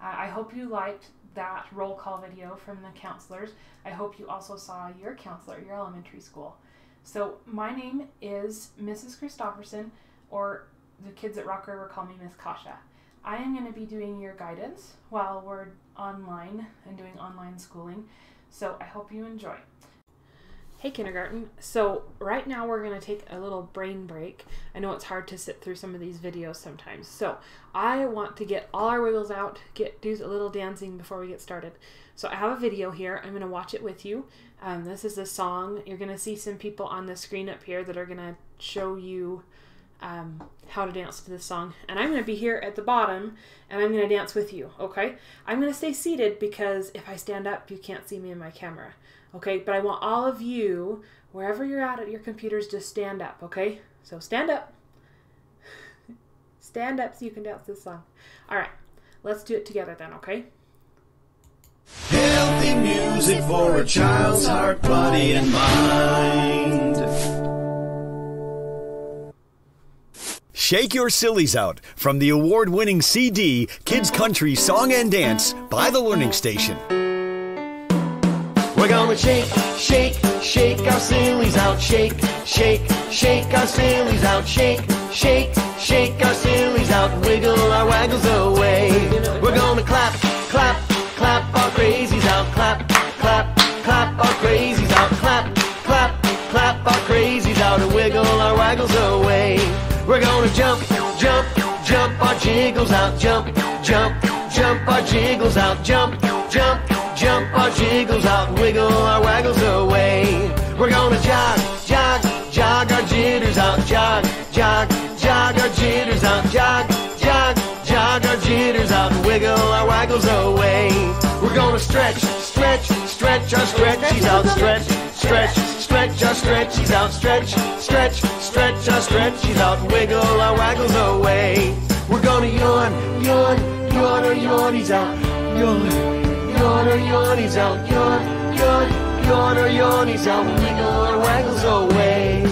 I hope you liked that roll call video from the counselors. I hope you also saw your counselor at your elementary school. So my name is Mrs. Christopherson, or the kids at Rock River call me Miss Kasha. I am going to be doing your guidance while we're online and doing online schooling. So I hope you enjoy. Hey kindergarten, so right now we're going to take a little brain break. I know it's hard to sit through some of these videos sometimes. So I want to get all our wiggles out, do a little dancing before we get started. So I have a video here. I'm going to watch it with you. This is a song. You're going to see some people on the screen up here that are going to show you how to dance to this song. And I'm going to be here at the bottom and I'm going to dance with you, okay? I'm going to stay seated because if I stand up, you can't see me in my camera. Okay, but I want all of you, wherever you're at your computers, just stand up, okay? So stand up. Stand up so you can dance this song. All right, let's do it together then, okay? Healthy music for a child's heart, body, and mind. Shake Your Sillies Out from the award-winning CD, Kids Country Song and Dance by The Learning Station. We're gonna shake, shake, shake our sillies out. Shake, shake, shake our sillies out. Shake, shake, shake our sillies out. Wiggle our waggles away. We're gonna clap, clap, clap our crazies out. Clap, clap, clap our crazies out. Clap, clap, clap our crazies out. And wiggle our waggles away. We're gonna jump, jump, jump our jiggles out. Jump, jump, jump our jiggles out. Jump, jump, jump our jiggles out, wiggle our waggles away. We're gonna jog, jog, jog our jitters out. Jog, jog, jog our jitters out. Jog, jog, jog our jitters out, wiggle our waggles away. We're gonna stretch, stretch, stretch our stretchies out. Stretch, stretch, stretch our stretchies out. Stretch, stretch, stretch our stretchies out, wiggle our waggles away. We're gonna yawn, yawn, yawn our yawnies out. Yawn. Yawn our yawnies out, yawn, yawn, yawn our yawnies out, wiggle our waggles away.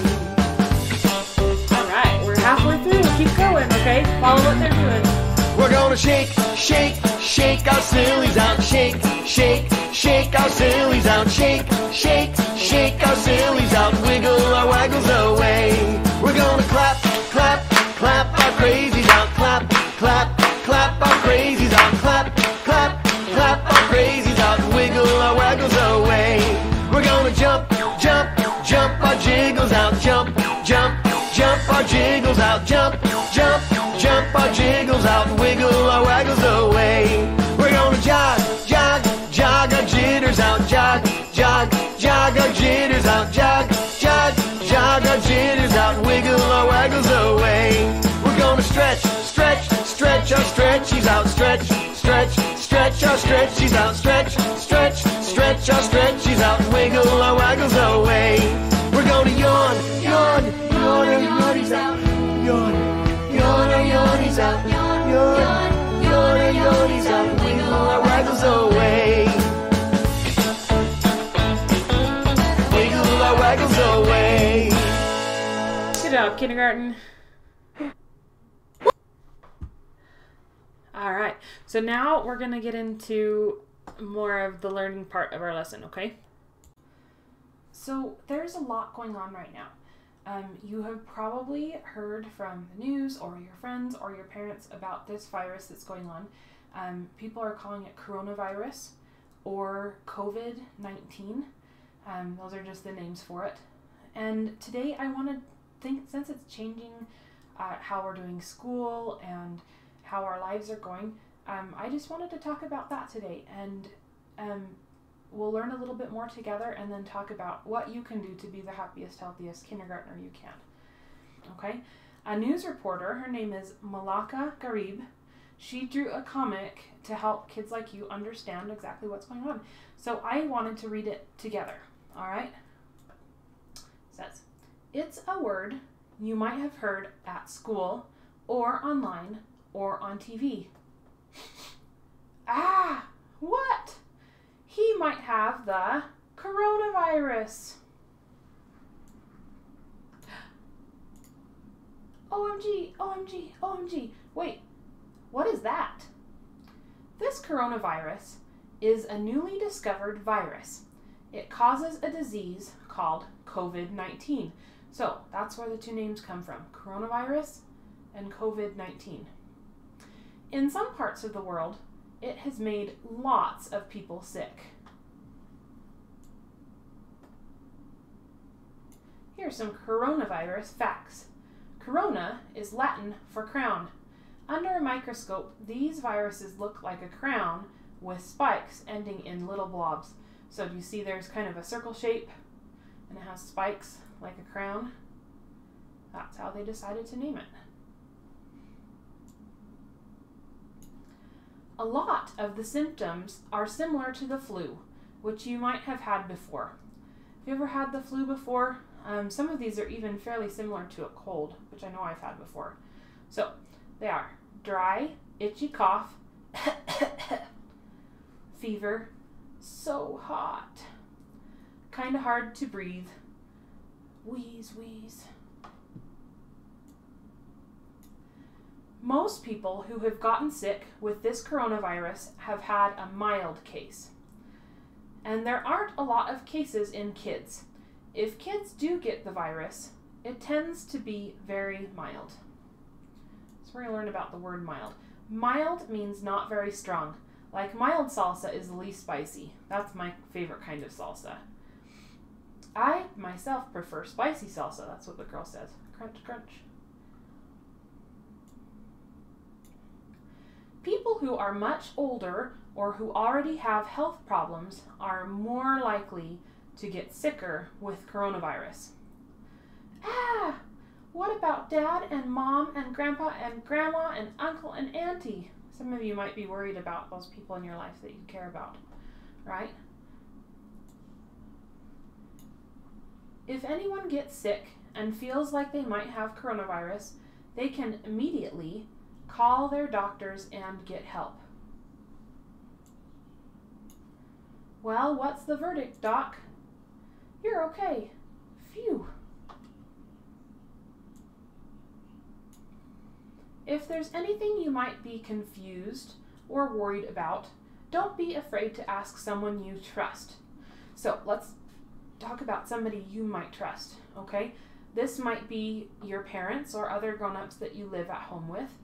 Alright, we're halfway through. Keep going, okay? Follow what they're doing. We're gonna shake, shake, shake our sillies out. Shake, shake, shake our sillies out. Shake, shake, shake our sillies out, wiggle our waggles away. We're gonna clap, clap, clap our crazies out. Clap, clap, clap our crazies out. Clap, clap, clap our crazies out, wiggle our waggles away. We're gonna jump, jump, jump our jiggles out. Jump, jump, jump our jiggles out. Jump, jump, jump our jiggles out, wiggle our waggles away. We're gonna jog, jog, jog our jitters out. Jog, jog, jog our jitters out. Jog, jog, jog our jitters out, wiggle our waggles away. We're gonna stretch, stretch, stretch our stretchies out. Stretch, stretch, stretch our stretchies out. Stretch, stretch, stretch our stretchies out, wiggle our waggles away. We're gonna yawn, yawn, yawn our yawnies out. Yawn, yawn our yawnies out. Yawn, yawn our yawnies out, wiggle our waggles away. Wiggle our waggles away. Good job, kindergarten. All right, so now we're going to get into more of the learning part of our lesson, okay? So there's a lot going on right now. You have probably heard from the news or your friends or your parents about this virus that's going on. People are calling it coronavirus or COVID-19. Those are just the names for it. And today I want to think, since it's changing how we're doing school and how our lives are going, I just wanted to talk about that today, and we'll learn a little bit more together and then talk about what you can do to be the happiest, healthiest kindergartner you can. Okay? A news reporter, her name is Malaka Garib, she drew a comic to help kids like you understand exactly what's going on. So I wanted to read it together. Alright? It says, it's a word you might have heard at school or online or on TV. Ah, what? He might have the coronavirus. OMG, OMG, OMG. Wait, what is that? This coronavirus is a newly discovered virus. It causes a disease called COVID-19. So that's where the two names come from, coronavirus and COVID-19. In some parts of the world, it has made lots of people sick. Here's some coronavirus facts. Corona is Latin for crown. Under a microscope, these viruses look like a crown with spikes ending in little blobs. So do you see there's kind of a circle shape and it has spikes like a crown? That's how they decided to name it. A lot of the symptoms are similar to the flu, which you might have had before. Have you ever had the flu before? Some of these are even fairly similar to a cold, which I know I've had before. So they are dry, itchy cough, fever, so hot, kind of hard to breathe, wheeze, wheeze. Most people who have gotten sick with this coronavirus have had a mild case. And there aren't a lot of cases in kids. If kids do get the virus, it tends to be very mild. So we're going to learn about the word mild. Mild means not very strong. Like mild salsa is the least spicy. That's my favorite kind of salsa. I myself prefer spicy salsa. That's what the girl says. Crunch, crunch. People who are much older or who already have health problems are more likely to get sicker with coronavirus. Ah, what about dad and mom and grandpa and grandma and uncle and auntie? Some of you might be worried about those people in your life that you care about, right? If anyone gets sick and feels like they might have coronavirus, they can immediately call their doctors and get help. Well, what's the verdict, Doc? You're okay. Phew. If there's anything you might be confused or worried about, don't be afraid to ask someone you trust. So let's talk about somebody you might trust, okay? This might be your parents or other grown-ups that you live at home with.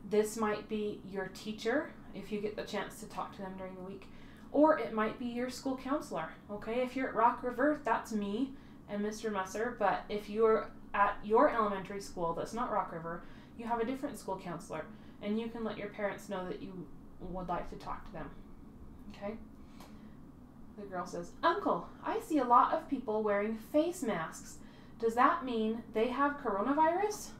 This might be your teacher, if you get the chance to talk to them during the week. Or it might be your school counselor, okay? If you're at Rock River, that's me and Mr. Musser. But if you're at your elementary school that's not Rock River, you have a different school counselor. And you can let your parents know that you would like to talk to them, okay? The girl says, Uncle, I see a lot of people wearing face masks. Does that mean they have coronavirus?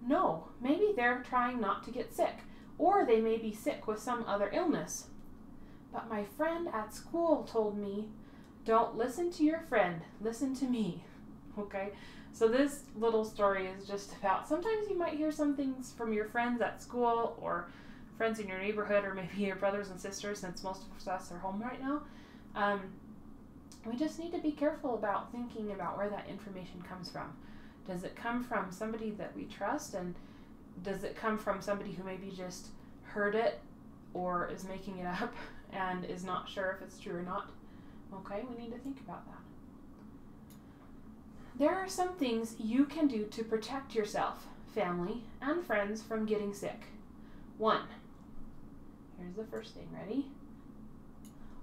No, maybe they're trying not to get sick, or they may be sick with some other illness. But my friend at school told me, don't listen to your friend, listen to me. Okay, so this little story is just about, sometimes you might hear some things from your friends at school or friends in your neighborhood or maybe your brothers and sisters, since most of us are home right now. We just need to be careful about thinking about where that information comes from. Does it come from somebody that we trust, and does it come from somebody who maybe just heard it or is making it up and is not sure if it's true or not? Okay, we need to think about that. There are some things you can do to protect yourself, family, and friends from getting sick. 1. Here's the first thing. Ready?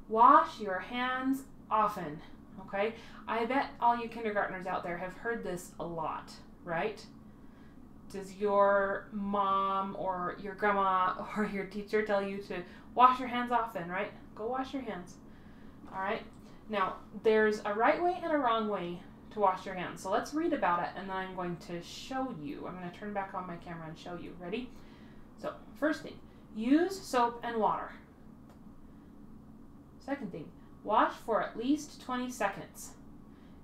Wash your hands often. Okay? I bet all you kindergartners out there have heard this a lot, right? Does your mom or your grandma or your teacher tell you to wash your hands often, right? Go wash your hands. All right? Now, there's a right way and a wrong way to wash your hands. So let's read about it, and then I'm going to show you. I'm going to turn back on my camera and show you. Ready? So, first thing, use soap and water. Second thing, wash for at least 20 seconds.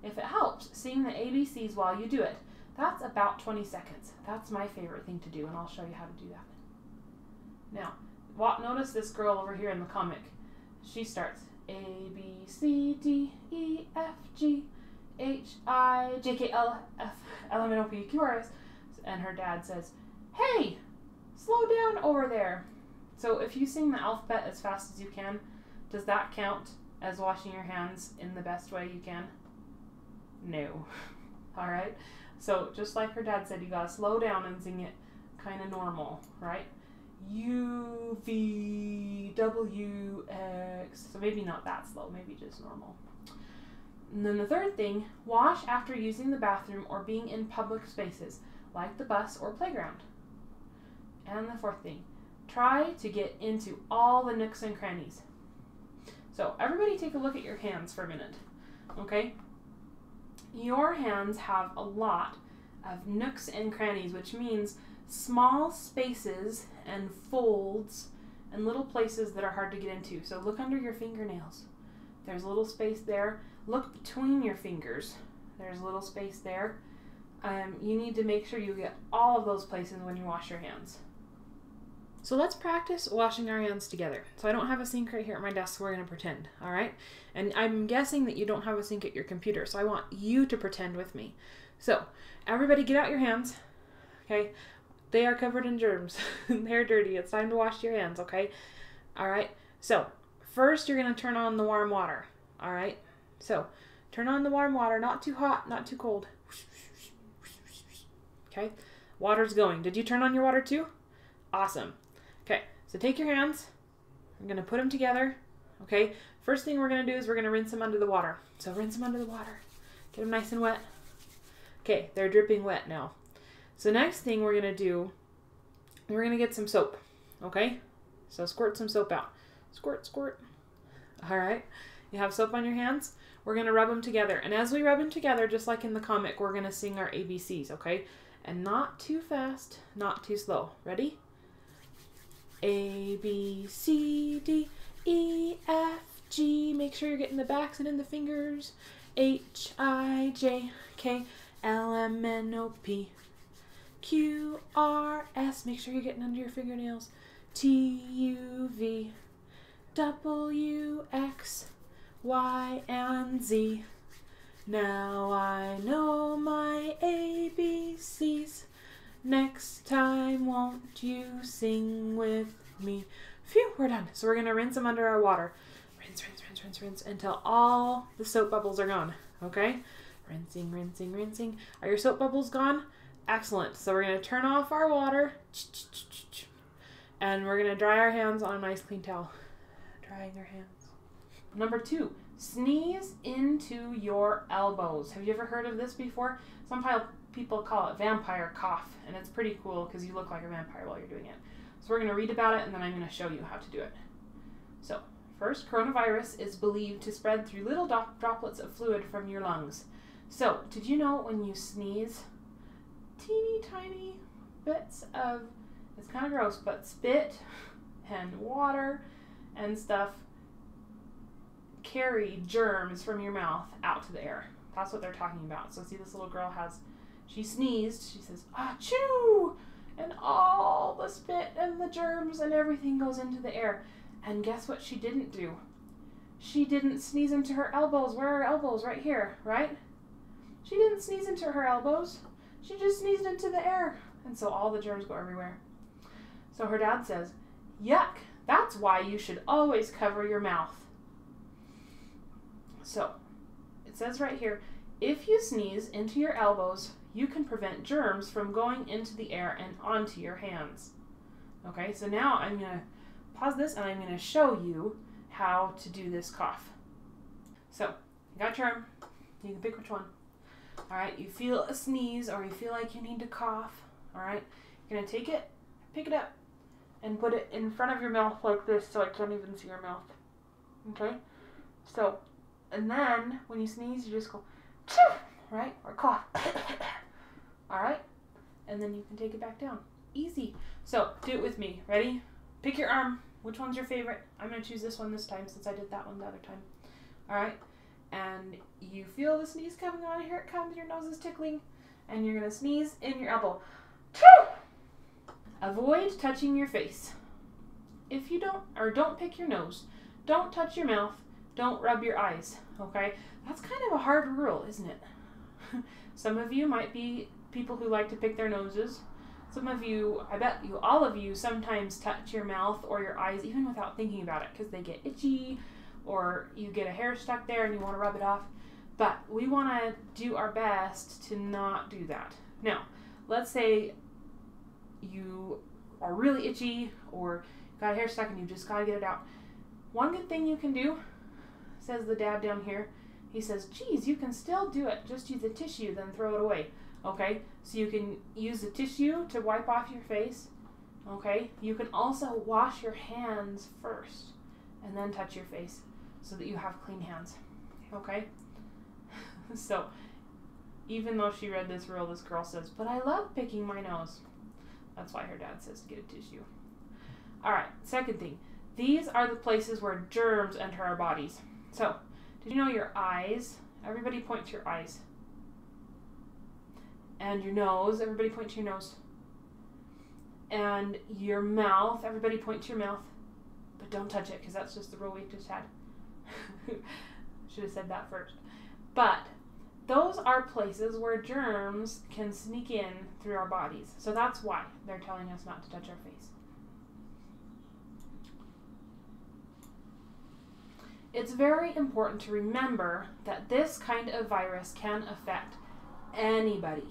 If it helps, sing the ABCs while you do it. That's about 20 seconds. That's my favorite thing to do, and I'll show you how to do that. Now, notice this girl over here in the comic. She starts A, B, C, D, E, F, G, H, I, J, K, L, F, L, M, N, O, P, Q, R, S. And her dad says, hey, slow down over there. So if you sing the alphabet as fast as you can, does that count as washing your hands in the best way you can? No. All right. So just like her dad said, you gotta slow down and sing it kind of normal, right? U, V, W, X. So maybe not that slow, maybe just normal. And then the third thing, wash after using the bathroom or being in public spaces, like the bus or playground. And the fourth thing, try to get into all the nooks and crannies. So everybody take a look at your hands for a minute, okay? Your hands have a lot of nooks and crannies, which means small spaces and folds and little places that are hard to get into. So look under your fingernails. There's a little space there. Look between your fingers. There's a little space there. You need to make sure you get all of those places when you wash your hands. So let's practice washing our hands together. So I don't have a sink right here at my desk, so we're going to pretend, all right? And I'm guessing that you don't have a sink at your computer, so I want you to pretend with me. So everybody get out your hands, okay? They are covered in germs. They're dirty. It's time to wash your hands, okay? All right? So first you're going to turn on the warm water, all right? So turn on the warm water, not too hot, not too cold. Okay? Water's going. Did you turn on your water too? Awesome. Okay, so take your hands. I'm going to put them together. Okay, first thing we're going to do is we're going to rinse them under the water. So rinse them under the water. Get them nice and wet. Okay, they're dripping wet now. So next thing we're going to do, we're going to get some soap. Okay, so squirt some soap out. Squirt, squirt. All right, you have soap on your hands. We're going to rub them together. And as we rub them together, just like in the comic, we're going to sing our ABCs, okay? And not too fast, not too slow. Ready? A, B, C, D, E, F, G. Make sure you're getting the backs and in the fingers. H, I, J, K, L, M, N, O, P, Q, R, S. Make sure you're getting under your fingernails. T, U, V, W, X, Y, and Z. Now I know my ABCs. Next time, won't you sing with me? Phew, we're done. So we're going to rinse them under our water. Rinse, rinse, rinse, rinse, rinse until all the soap bubbles are gone. Okay? Rinsing, rinsing, rinsing. Are your soap bubbles gone? Excellent. So we're going to turn off our water. And we're going to dry our hands on a nice clean towel. Drying our hands. Number 2, sneeze into your elbows. Have you ever heard of this before? Some people call it vampire cough, and it's pretty cool because you look like a vampire while you're doing it. So we're going to read about it, and then I'm going to show you how to do it. So first, coronavirus is believed to spread through little droplets of fluid from your lungs. So did you know when you sneeze, teeny tiny bits of, it's kind of gross, but spit and water and stuff carry germs from your mouth out to the air. That's what they're talking about. So see, this little girl she sneezed, she says, achoo! And all the spit and the germs and everything goes into the air. And guess what she didn't do? She didn't sneeze into her elbows. Where are her elbows? Right here, right? She didn't sneeze into her elbows. She just sneezed into the air. And so all the germs go everywhere. So her dad says, yuck, that's why you should always cover your mouth. So it says right here, if you sneeze into your elbows, you can prevent germs from going into the air and onto your hands. Okay, so now I'm going to pause this and I'm going to show you how to do this cough. So, you got your arm. You can pick which one. Alright, you feel a sneeze or you feel like you need to cough. Alright, you're going to take it, pick it up, and put it in front of your mouth like this so I can't even see your mouth. Okay? So, and then when you sneeze, you just go, choo, right? Or cough. Alright? And then you can take it back down. Easy. So, do it with me. Ready? Pick your arm. Which one's your favorite? I'm going to choose this one this time since I did that one the other time. Alright? And you feel the sneeze coming on. Here it comes. Your nose is tickling. And you're going to sneeze in your elbow. Choo! Avoid touching your face. If you don't pick your nose. Don't touch your mouth. Don't rub your eyes. Okay? That's kind of a hard rule, isn't it? Some of you might be people who like to pick their noses. Some of you, I bet you, all of you sometimes touch your mouth or your eyes even without thinking about it because they get itchy or you get a hair stuck there and you want to rub it off. But we want to do our best to not do that. Now, let's say you are really itchy or got a hair stuck and you just got to get it out. One good thing you can do, says the dad down here, he says, geez, you can still do it. Just use the tissue, then throw it away. Okay, so you can use the tissue to wipe off your face. Okay, you can also wash your hands first and then touch your face so that you have clean hands. Okay, so even though she read this rule, this girl says, but I love picking my nose. That's why her dad says to get a tissue. All right, second thing. These are the places where germs enter our bodies. So, did you know your eyes? Everybody point to your eyes. And your nose. Everybody point to your nose. And your mouth. Everybody point to your mouth. But don't touch it because that's just the rule we just had. Should have said that first. But those are places where germs can sneak in through our bodies. So that's why they're telling us not to touch our face. It's very important to remember that this kind of virus can affect anybody.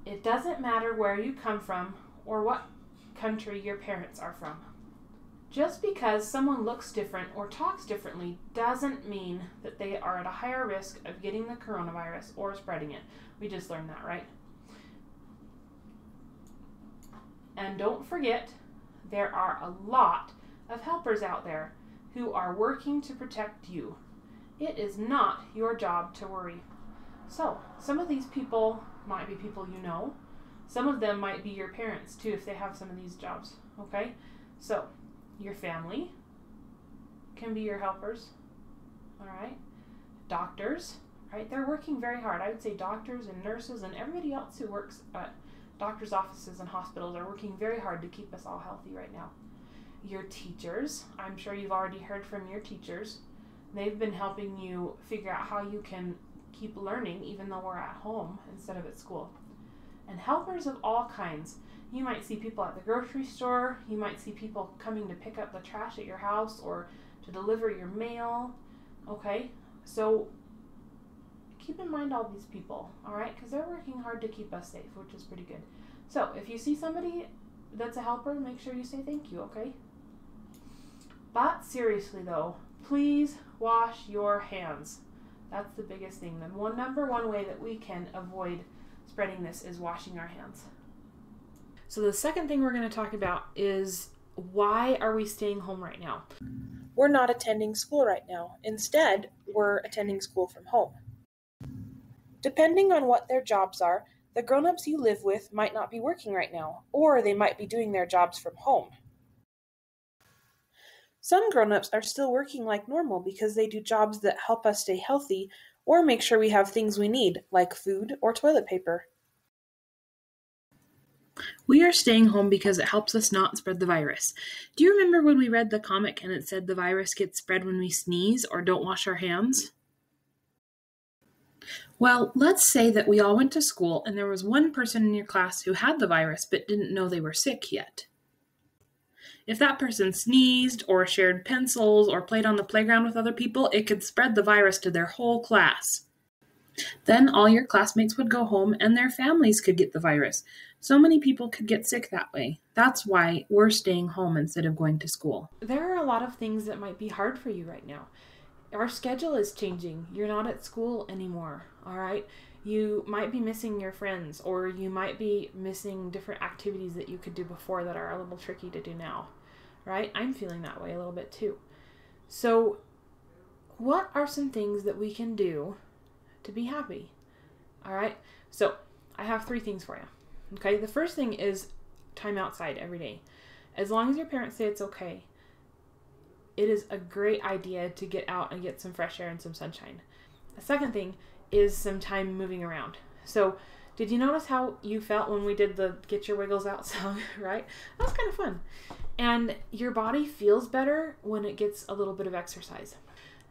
It doesn't matter where you come from or what country your parents are from. Just because someone looks different or talks differently doesn't mean that they are at a higher risk of getting the coronavirus or spreading it. We just learned that, right? And don't forget, there are a lot of helpers out there who are working to protect you. It is not your job to worry. So, some of these people might be people you know. Some of them might be your parents too if they have some of these jobs, okay? So, your family can be your helpers, all right? Doctors, right? They're working very hard. I would say doctors and nurses and everybody else who works at doctors' offices and hospitals are working very hard to keep us all healthy right now. Your teachers, I'm sure you've already heard from your teachers. They've been helping you figure out how you can keep learning even though we're at home instead of at school. And helpers of all kinds. You might see people at the grocery store. You might see people coming to pick up the trash at your house or to deliver your mail. Okay, so keep in mind all these people, all right? Because they're working hard to keep us safe, which is pretty good. So if you see somebody that's a helper, make sure you say thank you, okay? But seriously though, please wash your hands. That's the biggest thing. The number one way that we can avoid spreading this is washing our hands. So the second thing we're going to talk about is why are we staying home right now? We're not attending school right now. Instead, we're attending school from home. Depending on what their jobs are, the grown-ups you live with might not be working right now, or they might be doing their jobs from home. Some grown-ups are still working like normal because they do jobs that help us stay healthy or make sure we have things we need, like food or toilet paper. We are staying home because it helps us not spread the virus. Do you remember when we read the comic and it said the virus gets spread when we sneeze or don't wash our hands? Well, let's say that we all went to school and there was one person in your class who had the virus but didn't know they were sick yet. If that person sneezed or shared pencils or played on the playground with other people, it could spread the virus to their whole class. Then all your classmates would go home and their families could get the virus. So many people could get sick that way. That's why we're staying home instead of going to school. There are a lot of things that might be hard for you right now. Our schedule is changing. You're not at school anymore, all right? You might be missing your friends, or you might be missing different activities that you could do before that are a little tricky to do now, right? I'm feeling that way a little bit too. So what are some things that we can do to be happy? All right, so I have 3 things for you. Okay, the first thing is time outside every day. As long as your parents say it's okay, it is a great idea to get out and get some fresh air and some sunshine. The second thing is some time moving around. So did you notice how you felt when we did the Get Your Wiggles Out song, right? That was kind of fun. And your body feels better when it gets a little bit of exercise.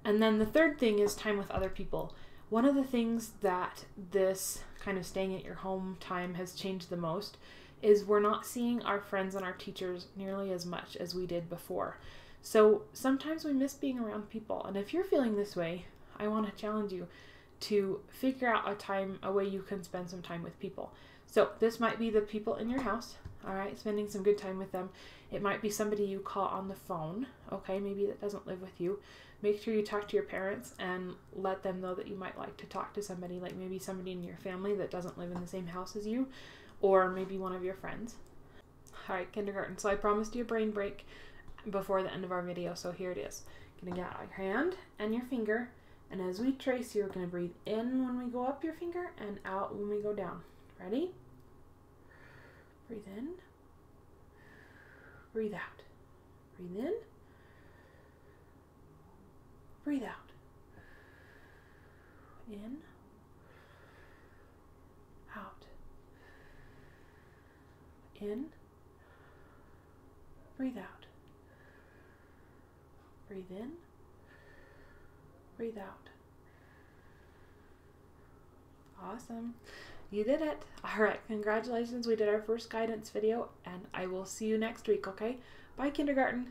And then the third thing is time with other people. One of the things that this kind of staying at your home time has changed the most is we're not seeing our friends and our teachers nearly as much as we did before. So sometimes we miss being around people. And if you're feeling this way, I want to challenge you to figure out a way you can spend some time with people. So this might be the people in your house, all right, spending some good time with them. It might be somebody you call on the phone, okay, maybe that doesn't live with you. Make sure you talk to your parents and let them know that you might like to talk to somebody, like maybe somebody in your family that doesn't live in the same house as you, or maybe one of your friends. All right, kindergarten. So I promised you a brain break before the end of our video, so here it is. Gonna get out your hand and your finger, and as we trace, you're gonna breathe in when we go up your finger and out when we go down. Ready? Breathe in. Breathe out. Breathe in. Breathe out. In. Out. In. Breathe out. Breathe in. Breathe out. Awesome. You did it. All right, congratulations. We did our first guidance video, and I will see you next week, okay? Bye, kindergarten.